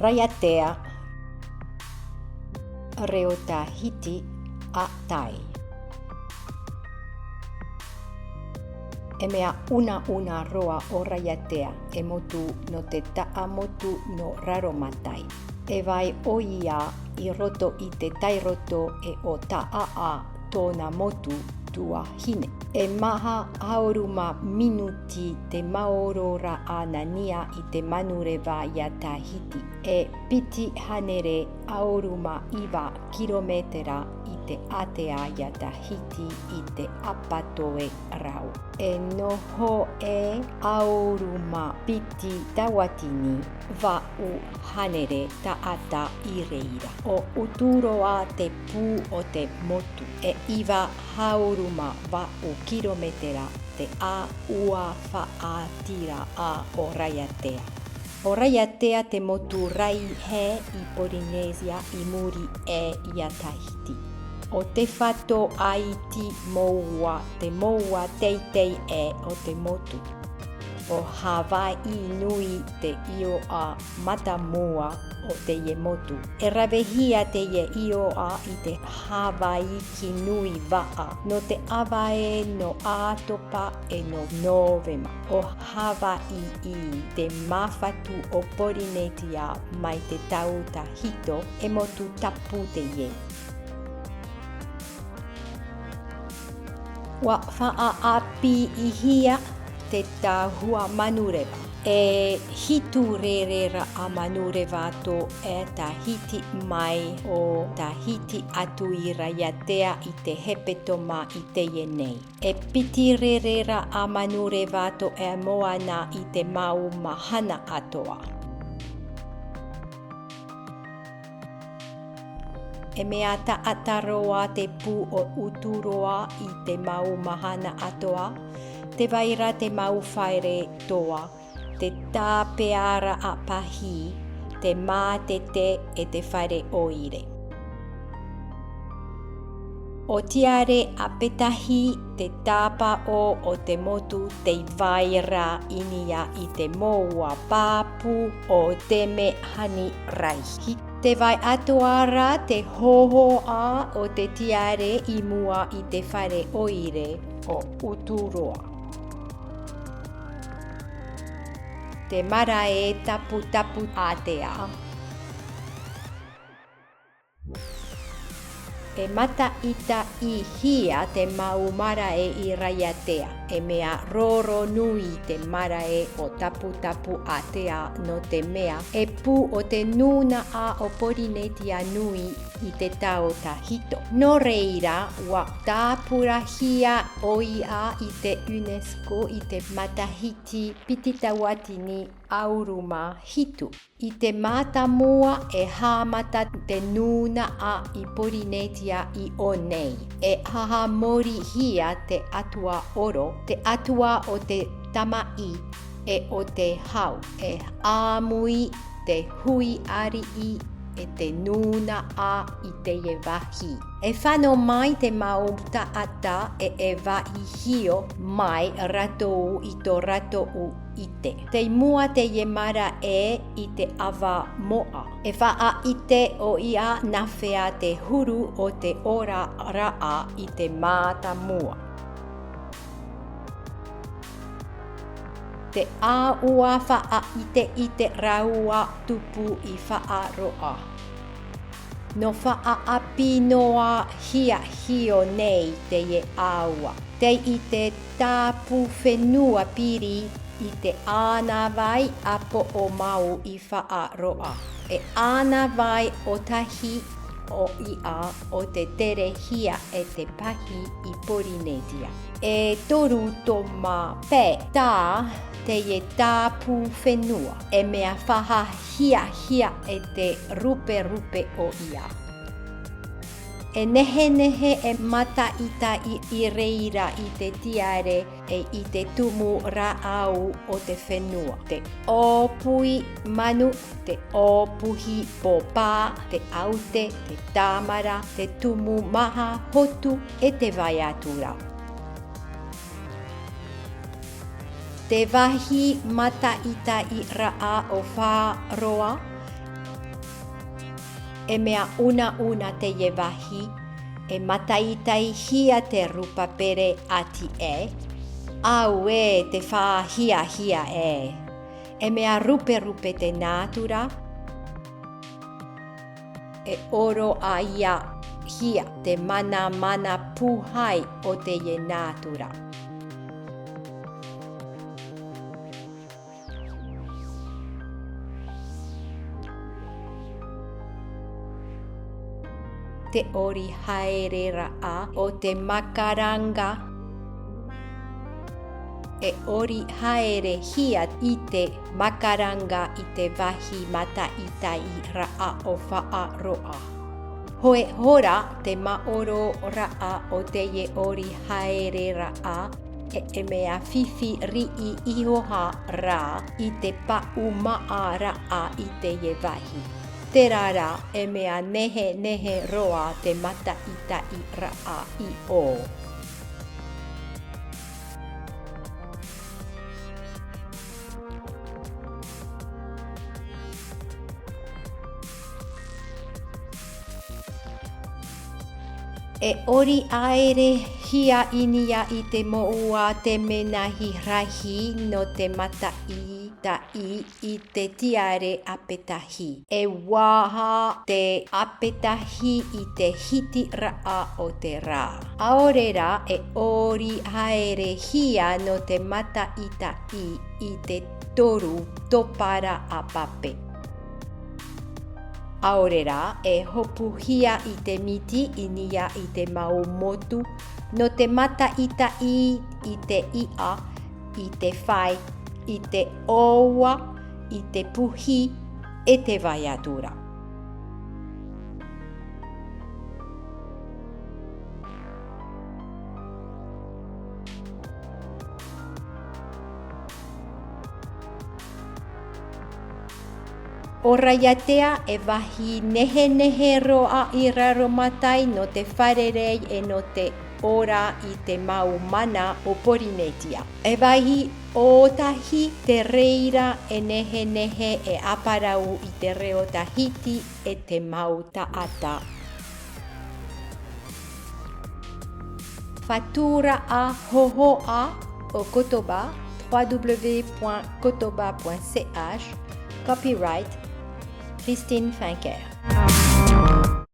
Raiatea Reotahiti Atai. E mea una roa o Raiatea e motu no te taamotu no raromatai. E vai o ia I roto I te tairoto e o taaa tōna motu tua hine. E maha hauruma minuti te maorora a nania I te manureva ia Tahiti. E piti hanere auruma iwa kilometera I te atea ia Tahiti I te apatoe rau. E noho e auruma piti tawatini va u hanere taata I reira. O uturoa te pū o te motu. E iwa hauruma va u kilometera te a ua whaatira a o Raiatea. O Raiatea te motu rai he I Polynesia I muri e ia Tahiti. O te whato Aiti moua te moua teitei e o te motu. O Hawaii nui te io a matamua o te ie motu. E rawehia te ie io a I te Hawaii ki nui waa. No te awae no atopa e no novema. O Hawaii I te mawhatu o Polynesia mai te tau Tahito e motu tapu te ie. Wa wha api I hia te tahua manureva. E hitu rerera a manureva to e Tahiti mai o Tahiti atu I Raiatea I te hepetoma I te nei. E piti rerera a manureva to e moana I te mau mahana atoa. E mea taataroa te pū o uturoa I te mau mahana atoa, te waira te mau whaere toa, te tāpeara a pahi, te mātete e te whaere oire. O tiare a petahi te tāpa o te motu te waira inia I te moua pāpu o te me hani raihi. Te vai atoara te hoho a o te tiare I mua I te whaere oire o uturoa. Te marae tapu atea. E mata ita I hia te mau marae I Raiatea. E mea roro nui te marae o tapu atea no te mea. E pū o te nuna a o Polynesia nui I te tau Tahito. No reira wa tāpurahia o ia I te UNESCO I te Matahiti Pititawatini Auruma Hitu. I te matamua e hāmata te nuna a I Polynesia I o nei. E haha mori hia te atua oro, te atua o te tamai e o te hau. E āmui te hui ari I e te nuna a I te ie wahi. E whano mai te mau taata e wahi hio mai ratou I tō ratou ite. Te mua te ie mara I te awa moa. E wha ite o ia nawhea te huru o te ora raa I te māta mua. Te āua wha ite raua tupu I wha roa. No wha api noa hia hio nei te ie āua. Te I te tāpu whenua piri I te āna vai apo o mau I wha roa. E āna vai o tahi o ia o te tere hia e te pahi I Polynesia. E toru tō mā pē tā te ie tāpū whenua. E mea whaha hia e te rupe o ia. E nehe e mata ita I reira I te tiare e I te tumu raau o te whenua. Te ōpui manu, te ōpuhi pōpā, te aute, te tāmara, te tumu maha hotu e te vaiatura. Te wahi mata ita I raa o whāroa e mea una te yevahi, e mataitai hia te rupapere ati e, au e te fa hia e mea rupe te natura, e oro a ia hia te mana puhai o te ye natura. Te ori haere ra'a o te makaranga, e ori haere hia i te makaranga i te wahi mataitai ra'a o fa'a ro'a. Hoe hora te maoro ra'a o te ye ori haere ra'a e mea fifi ri'i ihoha rā i te pa'u ma'a ra'a i te ye wahi. Te rara e mea nehe roa te mataitai ra'a i o. E ori aere hia inia i te mo'ua te menahi rahi no te mataitai i te tiare apetahi. E waha te apetahi i te hiti ra'a o te rā. Aorera e ori aere hia no te mataitai i te toru topara a pape. Aorera e hopuhia i te miti inia i te maumotu no te mataitai i te ia, i te whai, i te oua, i te puhi e te vaiatura. O Raiatea e wahi nehe roa i Raromatai no te wharerei e no te ora i te maumana o Porinetia. E wahi o tahi te reira e nehe e aparau i te reo Tahiti e te mau taata. Fatura a hohoa o Kotoba, www.kotoba.ch. Copyright Christine Finker.